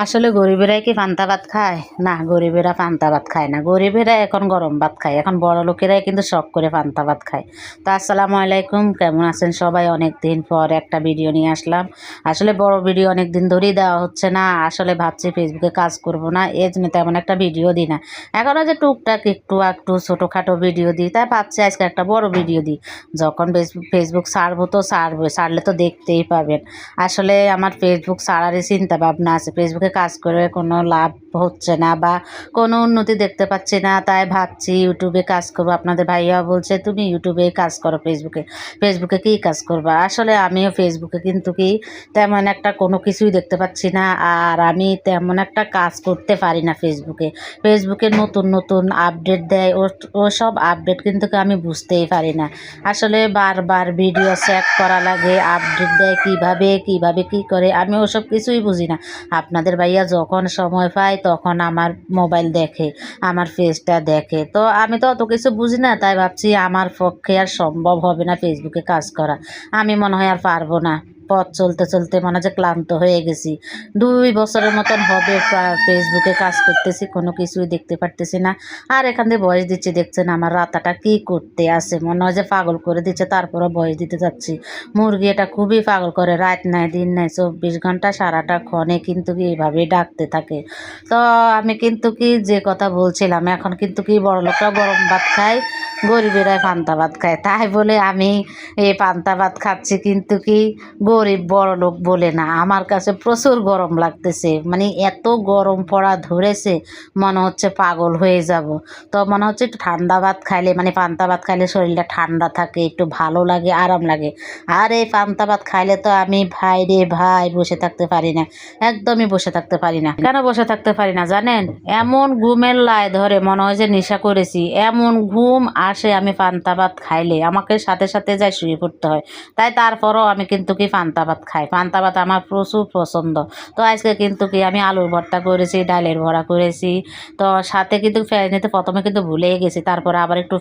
আসলে গরিবেরাই কি পান্তা ভাত খায়? না, গরিবেরা পান্তা ভাত খায় না। গরিবেরা এখন গরম ভাত খায়। এখন বড়লোকেরাই কিন্তু শখ করে পান্তা ভাত খায়। তো আসসালামু আলাইকুম। কেমন আছেন সবাই? অনেকদিন পর একটা ভিডিও নিয়ে আসলাম। আসলে বড় ভিডিও অনেকদিন ধরেই দেওয়া হচ্ছে না। আসলে ভাবছি ফেসবুকে কাজ করব না। এজন্য তেমন একটা ভিডিও দিই না। এখন ওই যে টুকটাক একটু আকটু ছোটোখাটো ভিডিও দিই। তাই ভাবছি আজকে একটা বড় ভিডিও দিই। যখন ফেসবুক ছাড়বো তো ছাড়বো। ছাড়লে তো দেখতেই পাবেন। আসলে আমার ফেসবুক ছাড়ারই চিন্তা ভাবনা আছে। ফেসবুকে কাজ করে কোনো লাভ হচ্ছে না বা কোনো উন্নতি দেখতে পাচ্ছি না। তাই ভাবছি ইউটিউবে কাজ করবো। আপনাদের ভাইয়া বলছে তুমি ইউটিউবেই কাজ করো ফেসবুকে কী কাজ করবা? আসলে আমিও ফেসবুকে কিন্তু কি তেমন একটা কোনো কিছুই দেখতে পাচ্ছি না। আর আমি তেমন একটা কাজ করতে পারি না ফেসবুকে নতুন নতুন আপডেট দেয় ওসব আপডেট কিন্তু আমি বুঝতেই পারি না। আসলে বারবার ভিডিও চেক করা লাগে, আপডেট দেয় কিভাবে কি করে আমি ওসব কিছুই বুঝি না। আপনাদের ভাইয়া যখন সময় পায় তখন আমার মোবাইল দেখে, আমার ফেসটা দেখে। তো আমি তো অত কিছু বুঝি না, তাই ভাবছি আমার পক্ষে আর সম্ভব হবে না ফেসবুকে কাজ করা। আমি মনে হয় আর পারবো না। পথ চলতে চলতে মনে হয় যে ক্লান্ত হয়ে গেছি। 2 বছরের মতন হবে ফেসবুকে কাজ করতেছি, কোনো কিছুই দেখতে পারতেছি না। আর এখান দিয়ে ভয়েস দিচ্ছি, দেখছেন আমার রাতাটা কি করতে আছে, মনে হয় যে পাগল করে দিচ্ছে, তারপরে ভয়েস দিতে যাচ্ছি। মুরগি এটা খুবই পাগল করে, রাত নাই দিন নাই 24 ঘন্টা সারাটা ক্ষণে কিন্তু কি এইভাবেই ডাকতে থাকে। তো আমি কিন্তু কি যে কথা বলছিলাম, এখন কিন্তু কি বড়লোকরা গরম ভাত খায়, গরিবেরাই পান্তা ভাত খায়। তাই বলে আমি এই পান্তা ভাত খাচ্ছি কিন্তু কি গরিব বড়লোক বলে না। আমার কাছে প্রচুর গরম লাগতেছে, মানে এত গরম পড়া ধরেছে মনে হচ্ছে পাগল হয়ে যাব। তো মনে হচ্ছে একটু ঠান্ডা ভাত খাইলে, মানে পান্তা ভাত খাইলে শরীরটা ঠান্ডা থাকে, একটু ভালো লাগে, আরাম লাগে। আর এই পান্তা ভাত খাইলে তো আমি ভাই রে ভাই বসে থাকতে পারি না, একদমই বসে থাকতে পারি না। কেন বসে থাকতে পারি না জানেন? এমন ঘুমের লাই ধরে, মনে হয় যে নেশা করেছি, এমন ঘুম আসে আমি পান্তা ভাত খাইলে, আমাকে সাথে সাথে যাই শুয়ে পড়তে হয়। তাই তারপরও আমি কিন্তু কি পান্তা ভাত খাই। পান্তা ভাত আমার প্রচুর পছন্দ। তো আজকে কিন্তু কি আমি আলুর ভর্তা করেছি, ডালের বড়া করেছি। তো সাথে কিন্তু ফের নিতে প্রথমে কিন্তু ভুলেই গেছি, তারপরে আবার একটু